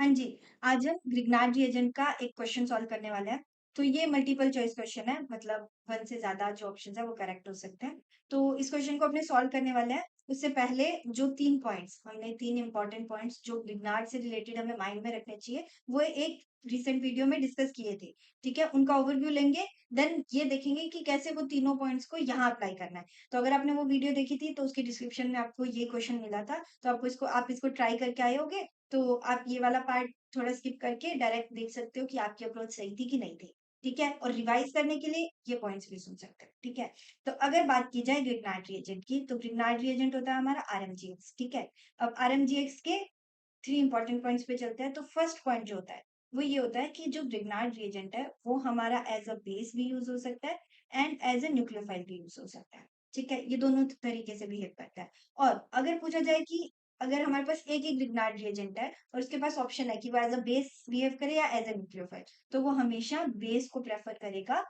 हाँ जी, आज हम ग्रिग्नार्ड रिएजेंट का एक क्वेश्चन सॉल्व करने वाले हैं। तो ये मल्टीपल चॉइस क्वेश्चन है, मतलब 1 से ज़्यादा जो ऑप्शंस हैं वो करेक्ट हो सकते हैं। तो इस क्वेश्चन को अपने सॉल्व करने वाले हैं। उससे पहले जो 3 पॉइंट्स हमने 3 इम्पोर्टेंट पॉइंट्स जो ग्रिग्नार्ड से रिलेटेड हमें माइंड में रखने चाहिए, वो एक रिसेंट वीडियो में डिस्कस किए थे। ठीक है? उनका ओवरव्यू लेंगे, देन ये देखेंगे कि कैसे वो तीनों पॉइंट्स को यहाँ अप्लाई करना है। तो अगर आपने वो वीडियो देखी थी तो उसके डिस्क्रिप्शन में आपको ये क्वेश्चन मिला था, तो आप इसको ट्राई करके आए होगे। तो आप ये वाला पार्ट थोड़ा स्किप करके डायरेक्ट देख सकते हो कि आपकी अप्रोच सही थी कि नहीं थी। ठीक है? और रिवाइज करने के लिए ये पॉइंट्स भी सुन सकते हो। ठीक है? तो अगर बात की जाए ग्रिग्नार्ड रिएजेंट की, तो ग्रिग्नार्ड रिएजेंट होता है हमारा आरएमजीएक्स। ठीक है? अब आरएमजीएक्स के 3 इंपॉर्टेंट पॉइंट्स पे चलते हैं। तो फर्स्ट पॉइंट जो होता है, वो ये होता है कि जो ग्रिग्नार्ड रिएजेंट है, वो हमारा एज़ अ बेस भी यूज़ हो सकता है एंड एज़ अ न्यूक्लियोफाइल भी यूज़ हो सकता है। ठीक है? ये दोनों तरीके से बिहेव करता है। और अगर पूछा जाए कि अगर हमारे पास एक ही ग्रिग्नार्ड रिएजेंट है और उसके पास ऑप्शन है कि वो एज़ अ बेस बिहेव करे या एज़ अ न्यूक्लियोफाइल, तो वो हमेशा बेस को प्रेफर करेगा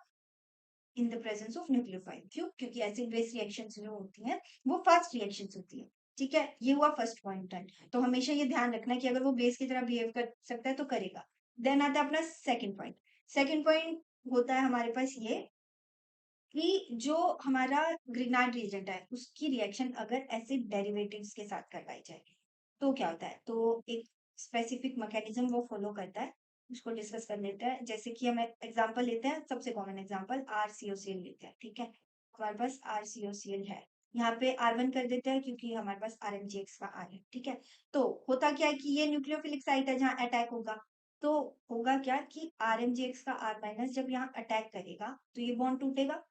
in the presence of nucleophile. क्यों? क्योंकि एसिड बेस रिएक्शंस जो होती हैं, वो फास्ट रिएक्शंस होती हैं। ठीक है? ये हुआ फर्स्ट पॉइंट है। तो हमेशा ये ध्यान रखना है कि अगर वो बेस की तरह बिहेव कर सकता है तो करेगा। देन आता है अपना सेकंड पॉइंट। सेकंड पॉइंट होता है हमारे पास ये कि जो हमारा ग्रिग्नार्ड रिएजेंट है, उसकी रिएक्शन अगर एसिड डेरिवेटिव्स के साथ करवाई जाए, तो क्या होता है? तो एक स्पेसिफिक मैकेनिज्म वो फॉलो करता है, उसको डिस्कस कर लेते हैं। जैसे कि हम एग्जांपल लेते हैं, सबसे कॉमन एग्जांपल RCOCl लेते हैं। ठीक है? हमारे पास RCOCl है। यहाँ पे R1 कर देते हैं क्योंकि हमारे पास RMGX का R है। ठीक है? तो होता क्या है कि ये न्यूक्लियोफिलिक साइट है जहाँ अटैक होगा। तो होगा क्या कि RMGX का R- जब यहाँ अटैक करेगा, तो ये बॉन्ड टूटेगा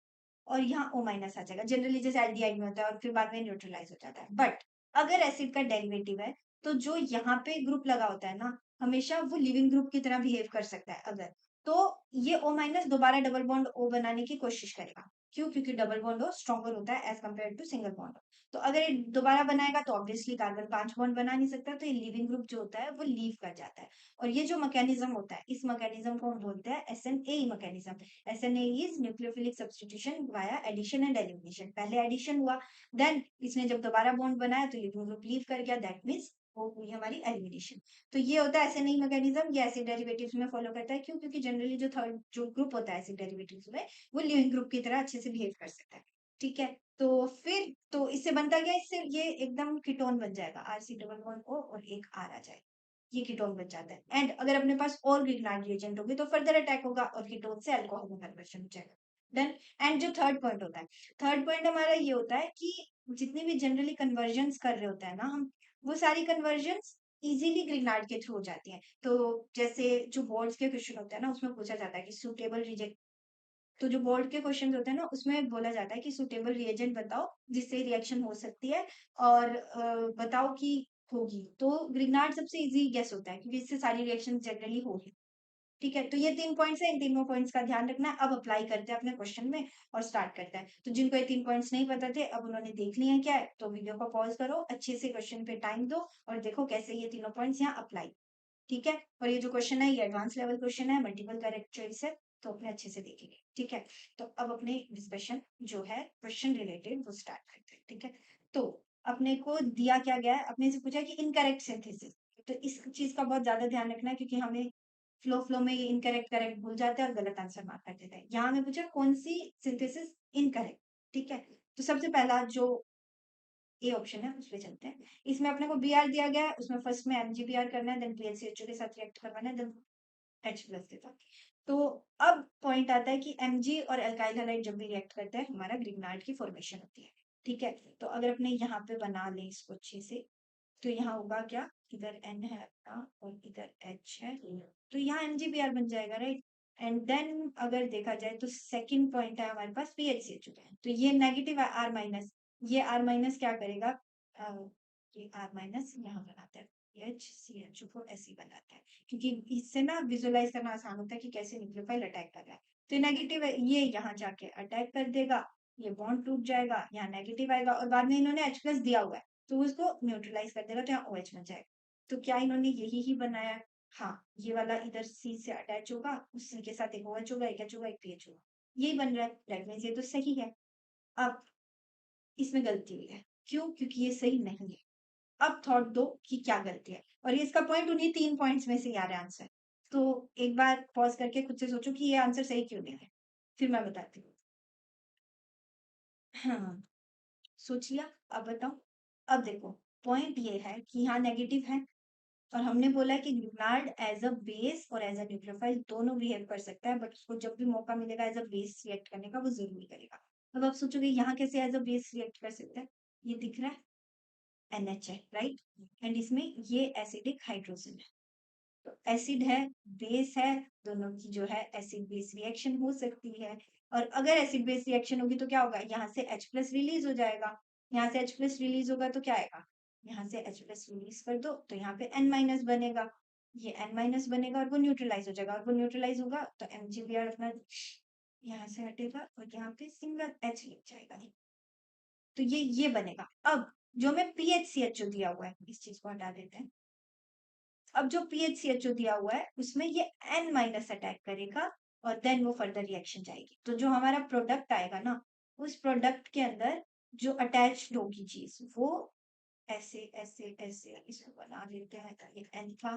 और यहाँ O- आ जाएगा। जनरली जैसे एल्डिहाइड में होता है और फिर बाद में न्यूट्रलाइज हो जाता है। बट अगर एसिड का डेरिवेटिव है, तो जो यहाँ पे ग्रुप लगा होता है ना, हमेशा वो लिविंग ग्रुप की तरह बिहेव कर सकता है अगर। तो ये O- दोबारा डबल बॉन्ड O बनाने की कोशिश करेगा। क्यों? क्योंकि डबल बॉन्ड O स्ट्रॉन्गर होता है as compared to single bond. तो अगर ये दोबारा बनाएगा तो ऑब्वियसली कार्बन 5 बॉन्ड बना नहीं सकता, तो ये लिविंग ग्रुप जो होता है वो लीव कर जाता है। और ये जो मैकेनिज्म होता है, इस मैकेनिज्म को हम बोलते हैं SNAE mechanism. SNAE is nucleophilic substitution via addition and elimination. पहले एडिशन हुआ, देन इसने जब दोबारा बॉन्ड बनाया तो लिविंग ग्रुप लीव कर गया, दैट मीन्स वो हुई हमारी एलिमिनेशन। तो ये होता है SNAE मैकेनिज्म। ये एसिड डेरिवेटिव्स में फॉलो करता है। क्यों? क्योंकि जनरली जो थर्ड जो ग्रुप होता है एसिड डेरिवेटिव्स में, वो लिविंग ग्रुप की तरह अच्छे से बिहेव कर सकता है। ठीक है? तो फिर तो इससे बनता क्या है, इससे ये एकदम कीटोन बन जाएगा, RC डबल बॉन्ड O और एक R आ जाएगा, ये कीटोन बन जाता है। एंड अगर अपने पास और ग्रिग्नार्ड रिएजेंट होगी तो फर्दर अटैक होगा और कीटोन से अल्कोहल में कन्वर्शन हो जाएगा। देन एंड जो थर्ड पॉइंट होता है, थर्ड पॉइंट हमारा ये होता है कि जितनी भी जनरली कन्वर्जन्स कर रहे होते हैं ना हम, वो सारी कन्वर्जन्स इजीली ग्रिग्नार्ड के थ्रू हो जाती हैं। तो जैसे जो बोर्ड्स के क्वेश्चन होते हैं ना, उसमें पूछा जाता है कि सुटेबल रिजेक्ट। तो जो बोर्ड के क्वेश्चन होते हैं ना, उसमें बोला जाता है कि सुटेबल रिएजेंट बताओ जिससे रिएक्शन हो सकती है और बताओ कि होगी। तो ग्रिग्नार्ड सबसे इजी गेस होता है क्योंकि इससे सारी रिएक्शन जनरली होगी। ठीक है? तो ये 3 पॉइंट्स हैं, इन तीनों पॉइंट्स का ध्यान रखना है। अब अप्लाई करते हैं अपने क्वेश्चन में और स्टार्ट करते हैं। तो जिनको ये 3 पॉइंट्स नहीं पता थे, अब उन्होंने देख लिए हैं क्या है, तो वीडियो को पॉज़ करो, अच्छे से क्वेश्चन पे टाइम दो और देखो कैसे ये तीनों पॉइंट्स यहाँ अप्लाई। ठीक है? और ये जो क्वेश्चन है ये एडवांस लेवल क्वेश्चन है, मल्टीपल करेक्ट चॉइस है, तो अपने अच्छे से देखेंगे। ठीक है? तो अब अपने डिस्कशन जो है क्वेश्चन रिलेटेड वो स्टार्ट करते हैं। ठीक है? तो अपने को दिया क्या गया है, अपने से पूछा कि इनकरेक्ट सिंथेसिस। तो इस चीज का बहुत ज्यादा ध्यान रखना है क्योंकि हमें फ्लो में ये इनकरेक्ट करेक्ट भूल जाते हैं और गलत आंसर मार्क कर देते हैं। यहाँ हमें पूछा कौन सी सिंथेसिस इनकरेक्ट। ठीक है? तो सबसे पहला जो ए ऑप्शन है उस पे चलते हैं। इसमें अपने को Br दिया गया है, उसमें फर्स्ट में MgBr करना है, देन PlCH2 के साथ रिएक्ट करवाना है, देन H प्लस के साथ। तो अब पॉइंट आता है कि Mg और अल्काइल हैलाइड जब भी रिएक्ट करते हैं, हमारा ग्रिग्नार्ड की फॉर्मेशन होती है। ठीक है? तो अगर अपने यहाँ पे बना लें इसको अच्छे से, तो यहाँ होगा क्या, इधर N है अपना और इधर H है, तो यहाँ MgBr बन जाएगा, राइट? एंड देन अगर देखा जाए तो सेकंड पॉइंट है हमारे पास PHCH2। तो ये नेगेटिव है R माइनस, ये R माइनस क्या करेगा, ये R माइनस यहाँ बनाते हैं, PHCH2 को ऐसे ही बनाते हैं क्योंकि इससे ना विजुअलाइज करना आसान होता है कि कैसे न्यूक्लियोफाइल अटैक कर रहा है। तो नेगेटिव है, ये यहाँ जाके अटैक कर देगा, ये बॉन्ड टूट जाएगा, यहाँ नेगेटिव आएगा और बाद में इन्होंने H प्लस दिया हुआ है तो उसको न्यूट्रलाइज कर देगा, तो यहाँ OH बन जाएगा। तो क्या इन्होंने यही ही बनाया है? हाँ, ये वाला इधर C से अटैच होगा, उस C के साथ एक OH होगा, एक H होगा, एक PH होगा, यही बन रहा है। दैट मीन्स ये तो सही है। अब इसमें गलती हुई है। क्यों? क्योंकि ये सही नहीं है। अब थॉट दो कि क्या गलती है, और ये इसका पॉइंट उन्हीं 3 पॉइंट्स में से ही आ रहा है आंसर। तो एक बार पॉज़ करके खुद से सोचो कि ये आंसर सही क्यों नहीं है? फिर मैं बताती हूँ। हाँ, सोच लिया? अब बताओ? अब देखो, पॉइंट ये है कि यहाँ नेगेटिव है, और हमने बोला है कि ग्रिग्नार्ड एज़ अ बेस और एज़ अ न्यूक्लियोफाइल दोनों बिहेव कर सकता है, बट उसको जब भी मौका मिलेगा एज़ अ बेस रिएक्ट करने का, वो ज़रूर करेगा। अब आप सोचोगे यहाँ कैसे एज़ अ बेस रिएक्ट कर सकता है? ये दिख रहा है? NH है, राइट? एंड इसमें ये एसिडिक हाइड्रोजन है। तो एसिड है, बेस है, दोनों की जो है एसिड बेस रिएक्शन हो सकती है। और अगर एसिड बेस रिएक्शन होगी तो क्या होगा? यहाँ से H प्लस रिलीज हो जाएगा। यहाँ से H प्लस रिलीज होगा तो क्या आएगा? यहाँ से H प्लस रिलीज कर दो तो यहाँ पे N माइनस बनेगा। ये N माइनस बनेगा और वो न्यूट्रलाइज हो जाएगा, और वो न्यूट्रलाइज होगा तो MgBr अपना यहाँ से हटेगा और यहाँ पे सिंगल H लग जाएगा। तो ये बनेगा। अब जो हमें PHCHO दिया हुआ है, इस चीज को हटा देते हैं। अब जो PHCHO दिया हुआ है उसमें ये N माइनस अटैक करेगा और देन वो फर्दर रिएक्शन जाएगी। तो जो हमारा प्रोडक्ट आएगा ना, उस प्रोडक्ट के अंदर जो अटैच्ड होगी चीज, वो ऐसे ऐसे ऐसे इसको बना देते हैं। ये N था,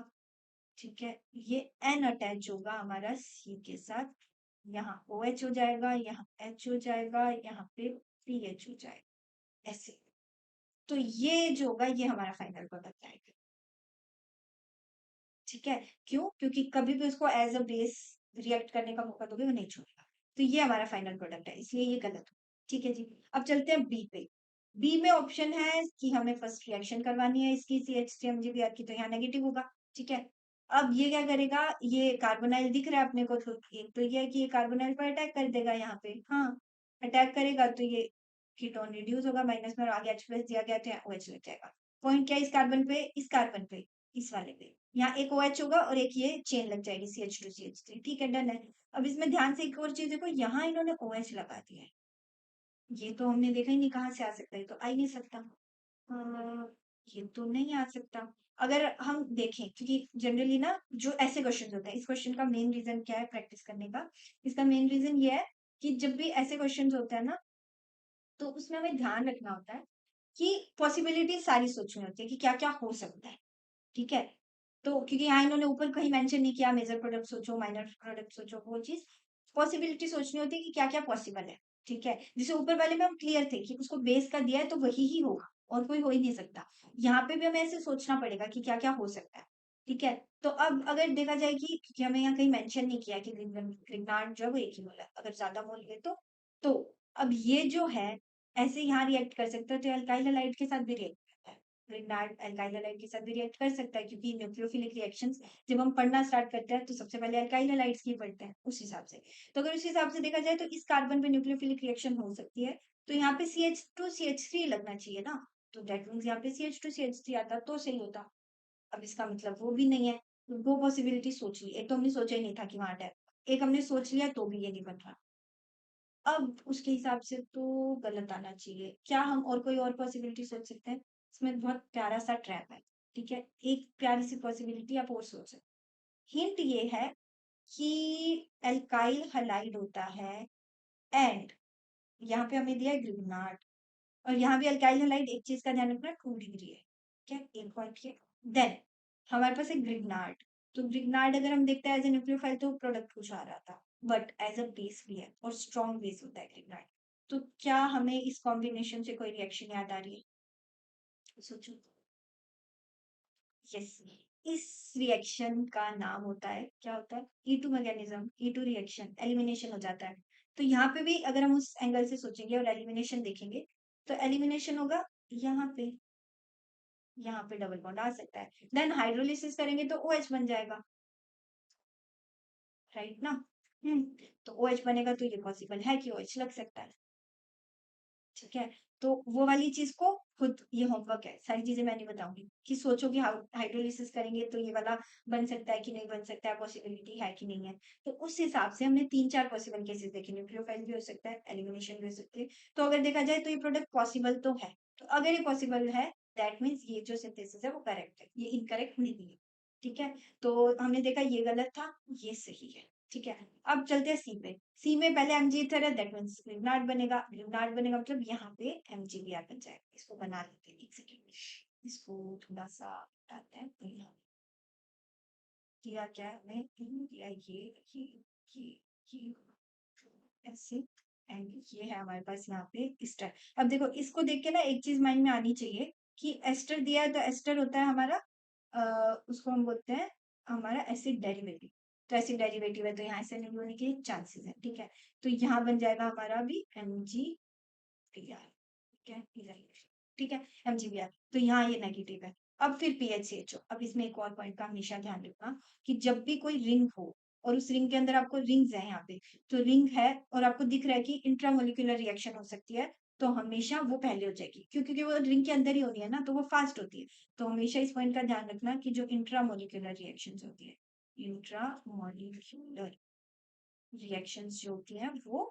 ठीक है। ये N अटैच होगा हमारा C के साथ, यहाँ OH हो जाएगा, यहाँ H हो जाएगा, यहाँ पे PH हो जाएगा, ऐसे। तो ये जो होगा ये हमारा फाइनल प्रोडक्ट आएगा, ठीक है। क्यों? क्योंकि कभी भी उसको एज अ बेस रिएक्ट करने का मौका दोगे वो नहीं छोड़ेगा। तो ये हमारा फाइनल प्रोडक्ट है, इसलिए ये गलत हो। ठीक है जी। अब चलते हैं बी पे। बी में ऑप्शन है कि हमें फर्स्ट रिएक्शन करवानी है इसकी CH3MgBr की, तो यहाँ नेगेटिव होगा, ठीक है। अब ये क्या करेगा? ये कार्बोनाइल दिख रहा है अपने को, तो एक तो ये है कि ये कार्बोनाइल पर अटैक कर देगा यहाँ पे, हाँ। अटैक करेगा तो ये कीटोन रिड्यूस होगा माइनस में, और आगे H प्लस दिया गया तो यहाँ OH लग जाएगा। पॉइंट क्या है इस कार्बन पे? इस कार्बन पे, इस वाले पे। यहाँ एक OH होगा और एक ये चेन लग जाएगी CH2CH3, ठीक है, डन है। अब इसमें ध्यान से एक और चीज देखो, यहाँ इन्होंने OH लगा दिया है। ये तो हमने देखा ही नहीं कहाँ से आ सकता है, तो आ ही नहीं सकता। ये तो नहीं आ सकता। अगर हम देखें, क्योंकि जनरली ना जो ऐसे क्वेश्चन होते हैं, इस क्वेश्चन का मेन रीजन क्या है प्रैक्टिस करने का? इसका मेन रीजन ये है कि जब भी ऐसे क्वेश्चन होते हैं ना, तो उसमें हमें ध्यान रखना होता है कि पॉसिबिलिटी सारी सोचनी होती है कि क्या क्या हो सकता है, ठीक है। तो क्योंकि यहाँ इन्होंने ऊपर कहीं मेंशन नहीं किया मेजर प्रोडक्ट सोचो, माइनर प्रोडक्ट सोचो, वो चीज पॉसिबिलिटी सोचनी होती है कि क्या क्या पॉसिबल है, ठीक है। जैसे ऊपर वाले में हम क्लियर थे कि उसको बेस का दिया है तो वही ही होगा और कोई हो ही नहीं सकता। यहाँ पे भी हमें ऐसे सोचना पड़ेगा कि क्या क्या हो सकता है, ठीक है। तो अब अगर देखा जाए कि क्योंकि हमें यहाँ कहीं मेंशन नहीं किया कि ग्रिग्नार्ड जो है वो एक ही मोल है, अगर ज्यादा मोल है तो अब ये जो है ऐसे यहाँ रिएक्ट कर सकता है, तो अल्काइल हैलाइड के साथ भी रिएक्ट करता है। ग्रिग्नार्ड अल्काइल हैलाइड के साथ भी रिएक्ट कर सकता है, क्योंकि न्यूक्लियोफिलिक रिएक्शंस जब हम पढ़ना स्टार्ट करते हैं तो सबसे पहले अल्काइल हैलाइड्स की पढ़ते हैं उस हिसाब से। तो अगर उस हिसाब से देखा जाए तो इस कार्बन पे न्यूक्लियोफिलिक रिएक्शन हो सकती है, तो यहाँ पे CH2CH3 लगना चाहिए ना, तो दैट मीन्स यहाँ पे CH2CH3 आता तो सही होता। अब इसका मतलब वो भी नहीं है, तो दो पॉसिबिलिटी सोच ली। एक तो हमने सोचा ही नहीं था कि वहां अटैक, एक हमने सोच लिया तो भी ये नहीं बन रहा। अब उसके हिसाब से तो गलत आना चाहिए। क्या हम और कोई और पॉसिबिलिटी सोच सकते हैं? इसमें बहुत प्यारा सा ट्रैप है, ठीक है। एक प्यारी सी पॉसिबिलिटी आप और सोच सकते हैं। हिंट ये है कि एल्काइल हलाइड होता है, एंड यहाँ पे हमें दिया है ग्रिग्नार्ड, और यहाँ भी अल्काइल हलाइड, एक चीज का ध्यान रखना 2 डिग्री है, क्या एक पॉइंट के। देन हमारे पास है ग्रिग्नार्ड, तो ग्रिग्नार्ड अगर हम देखते हैं एज ए न्यूक्लियोफाइल तो प्रोडक्ट कुछ आ रहा था, बट एज अ बेस भी है और स्ट्रॉन्ग बेस होता है ग्रिग्नार्ड। तो क्या हमें इस कॉम्बिनेशन से कोई रिएक्शन याद आ रही है? सोचो। यस, इस रिएक्शन का नाम होता है, क्या होता है? E2 mechanism, E2 reaction, elimination हो जाता है। तो यहाँ पे भी अगर हम उस एंगल से सोचेंगे और एलिमिनेशन देखेंगे, तो एलिमिनेशन होगा यहाँ पे, यहाँ पे डबल बॉन्ड आ सकता है। देन हाइड्रोलिसिस करेंगे तो OH बन जाएगा, राइट ना? तो OH बनेगा तो ये पॉसिबल है कि OH लग सकता है, ठीक है। तो वो वाली चीज को खुद, ये होमवर्क है, सारी चीजें मैं नहीं बताऊंगी कि सोचो कि हाइड्रोलिसिस करेंगे तो ये वाला बन सकता है कि नहीं बन सकता है, पॉसिबिलिटी है कि नहीं है। तो उस हिसाब से हमने 3-4 पॉसिबल केसेस देखे, न्यूक्लियोफाइल भी हो सकता है, एलिमिनेशन भी हो सकती है। तो अगर देखा जाए तो ये प्रोडक्ट पॉसिबल तो है, तो अगर ये पॉसिबल है दैट मीन्स ये जो सिंथेसिस है वो करेक्ट है, ये इनकरेक्ट नहीं है, ठीक है। तो हमने देखा ये गलत था, ये सही है, ठीक है। अब चलते हैं सी पे। सी में पहले एमजी इथर है, दैट मींस ग्रिग्नार्ड बनेगा, ग्रिग्नार्ड बनेगा मतलब यहाँ पे MgBr बन जाएगा। इसको बना लेते हैं एक सेकेंड। इसको थोड़ा सा हटाते हैं। तो यहाँ किया क्या है हमने, किया ये ये ऐसे, एंड ये है हमारे पास यहाँ पे एस्टर। अब देखो इसको देख के ना एक चीज माइंड में आनी चाहिए कि एस्टर दिया है, तो एस्टर होता है हमारा उसको हम बोलते हैं हमारा एसिड डेरिवेटिव। तो एसिड डेरिवेटिव है तो यहाँ ऐसे नहीं होने के चांसेस है, ठीक है। तो यहाँ बन जाएगा हमारा भी MgBr, ठीक है, ठीक है, MgBr। तो यहाँ ये नेगेटिव है। अब फिर PHCHO। अब इसमें एक और पॉइंट का हमेशा ध्यान रखना कि जब भी कोई रिंग हो और उस रिंग के अंदर आपको रिंग्स है यहाँ पे, तो रिंग है और आपको दिख रहा है कि इंट्रामोलिकुलर रिएक्शन हो सकती है, तो हमेशा वो पहले हो जाएगी, क्योंकि वो रिंग के अंदर ही होनी है ना, तो वो फास्ट होती है। तो हमेशा इस पॉइंट का ध्यान रखना कि जो इंट्रामोलिकुलर रिएक्शन होती है, इंट्रामोलिकुलर रिएक्शंस जो होती हैं वो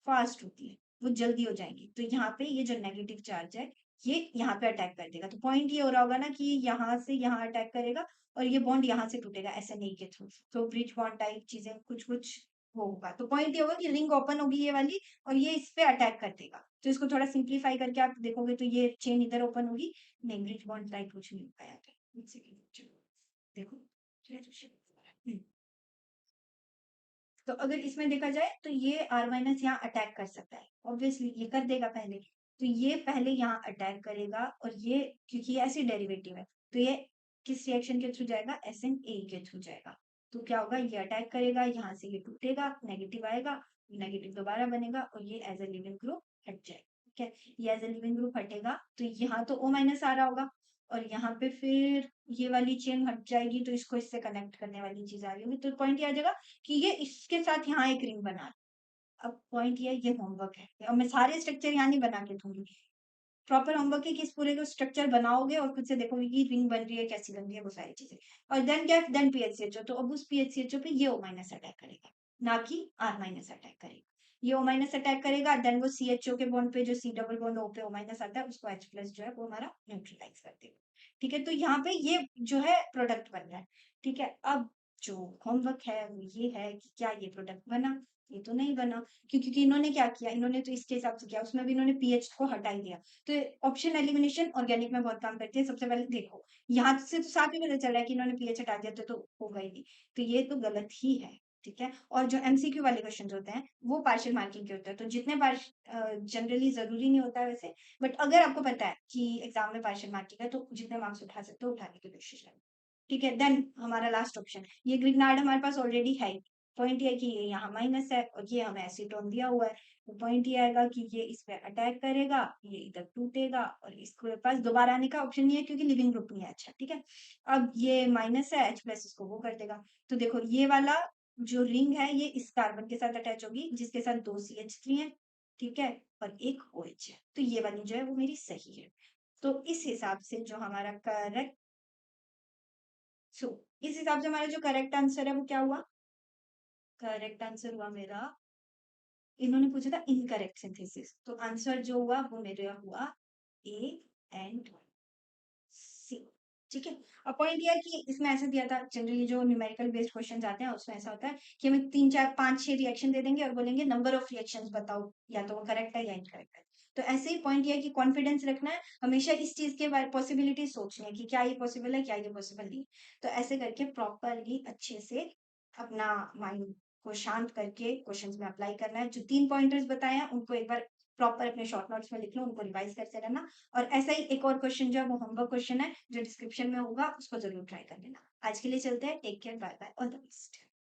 फास्ट होती है, वो जल्दी हो जाएंगी। तो यहाँ पे ये जो नेगेटिव चार्ज है ये यहाँ पे अटैक कर देगा। तो पॉइंट ये हो रहा होगा ना कि यहाँ से यहाँ अटैक करेगा और ये बॉन्ड यहाँ से टूटेगा ऐसे नहीं के थ्रू। तो ब्रिज बॉन्ड टाइप चीजें कुछ कुछ होगा। तो पॉइंट ये होगा कि रिंग ओपन होगी ये वाली और ये इस पे अटैक कर देगा। तो इसको थोड़ा सिंप्लीफाई करके आप देखोगे तो ये चेन इधर ओपन होगी, नहीं ब्रिज बॉन्ड टाइप कुछ नहीं होगा यहाँ पे। एक सेकंड, देखो, तो अगर इसमें देखा जाए तो ये R माइनस यहाँ अटैक कर सकता है, ऑब्वियसली ये कर देगा पहले। तो ये पहले यहाँ अटैक करेगा और ये क्योंकि ये ऐसी डेरिवेटिव है तो ये किस रिएक्शन के थ्रू जाएगा, SNA के थ्रू जाएगा। तो क्या होगा, ये अटैक करेगा, यहाँ से ये टूटेगा, नेगेटिव आएगा, नेगेटिव दोबारा बनेगा और ये एज ए लिविंग ग्रुप हट जाएगा। ठीक है, ये एज ए लिविंग ग्रुप हटेगा तो यहाँ तो O माइनस आ रहा होगा और यहाँ पे फिर ये वाली चेन हट जाएगी तो इसको इससे कनेक्ट करने वाली चीज आ रही होगी। तो पॉइंट ये आ जाएगा कि ये इसके साथ यहाँ एक रिंग बना रहा है। अब पॉइंट ये होमवर्क है, अब मैं सारे स्ट्रक्चर यहाँ नहीं बना के दूंगी। प्रॉपर होमवर्क है कि इस पूरे को स्ट्रक्चर बनाओगे और खुद से देखोगे कि रिंग बन रही है कैसी बन रही है वो सारी चीजें। और देन क्या, देन PHCHO। तो अब उस PHCHO पे ये O माइनस अटैक करेगा, ना कि R माइनस अटैक करेगा। ये O माइनस अटैक करेगा, देन वो CHO के बॉन्ड पे जो C डबल बॉन्ड O पे O माइनस आता है उसको H प्लस जो है वो हमारा न्यूट्रलाइज कर देगा। ठीक है, तो यहाँ पे ये जो है प्रोडक्ट बन रहा है। ठीक है, अब जो होमवर्क है वो ये है कि क्या ये प्रोडक्ट बना, ये तो नहीं बना, क्योंकि इन्होंने क्या किया, इन्होंने तो इसके हिसाब से किया, उसमें भी इन्होंने पीएच को हटा ही दिया। तो ऑप्शन एलिमिनेशन ऑर्गेनिक में बहुत काम करती है। सबसे पहले देखो यहाँ से तो साफ ही पता चल रहा है कि इन्होंने पीएच हटा दिया तो होगा ही नहीं, तो ये तो गलत ही है। ठीक है, और जो MCQ वाले क्वेश्चन होते हैं वो पार्शियल मार्किंग के होते हैं, तो जितने जनरली जरूरी नहीं होता है वैसे, बट अगर आपको पता है कि एग्जाम में पार्शियल मार्किंग है तो जितने मार्क्स उठा सकते हो उठाने की कोशिश करें। ठीक है, देन हमारा लास्ट ऑप्शन ये ग्रिग्नार्ड हमारे पास ऑलरेडी है। पॉइंट ये कि ये यहाँ माइनस है और ये हमें एसीटोन दिया हुआ है। तो पॉइंट ये आएगा कि ये इस पे अटैक करेगा, ये इधर टूटेगा और इसके पास दोबारा आने का ऑप्शन नहीं है क्योंकि लिविंग ग्रुप नहीं है। अच्छा ठीक है, अब ये माइनस है, H प्लस इसको वो कर देगा। तो देखो ये वाला जो रिंग है ये इस कार्बन के साथ अटैच होगी जिसके साथ 2 CH3 है, ठीक है, और एक OH है। तो ये वाली जो है वो मेरी सही है। तो इस हिसाब से जो हमारा करेक्ट इस हिसाब से हमारा जो करेक्ट आंसर है वो क्या हुआ, करेक्ट आंसर हुआ मेरा, इन्होंने पूछा था इनकरेक्ट सिंथेसिस, तो आंसर जो हुआ वो मेरा हुआ A एंड C। ठीक है, अब पॉइंट ये है कि इसमें ऐसे दिया था, जनरली जो न्यूमेरिकल बेस्ड क्वेश्चन आते हैं उसमें ऐसा होता है कि हमें 3 4 5 6 रिएक्शन दे देंगे और बोलेंगे नंबर ऑफ रिएक्शंस बताओ, या तो वो करेक्ट है या इनकरेक्ट है। तो ऐसे ही पॉइंट ये है कि कॉन्फिडेंस रखना है, हमेशा इस चीज के बारे पॉसिबिलिटी सोचनी है कि क्या ये पॉसिबल है क्या ये पॉसिबल नहीं। तो ऐसे करके प्रॉपरली अच्छे से अपना माइंड को शांत करके क्वेश्चंस में अप्लाई करना है। जो 3 पॉइंटर्स बताए हैं उनको एक बार प्रॉपर अपने शॉर्ट नोट्स में लिख लो, उनको रिवाइज करते रहना। और ऐसा ही एक और क्वेश्चन जो है वो होमवर्क क्वेश्चन है जो डिस्क्रिप्शन में होगा, उसको जरूर ट्राई कर लेना। आज के लिए चलते हैं, take care, bye bye, all the best.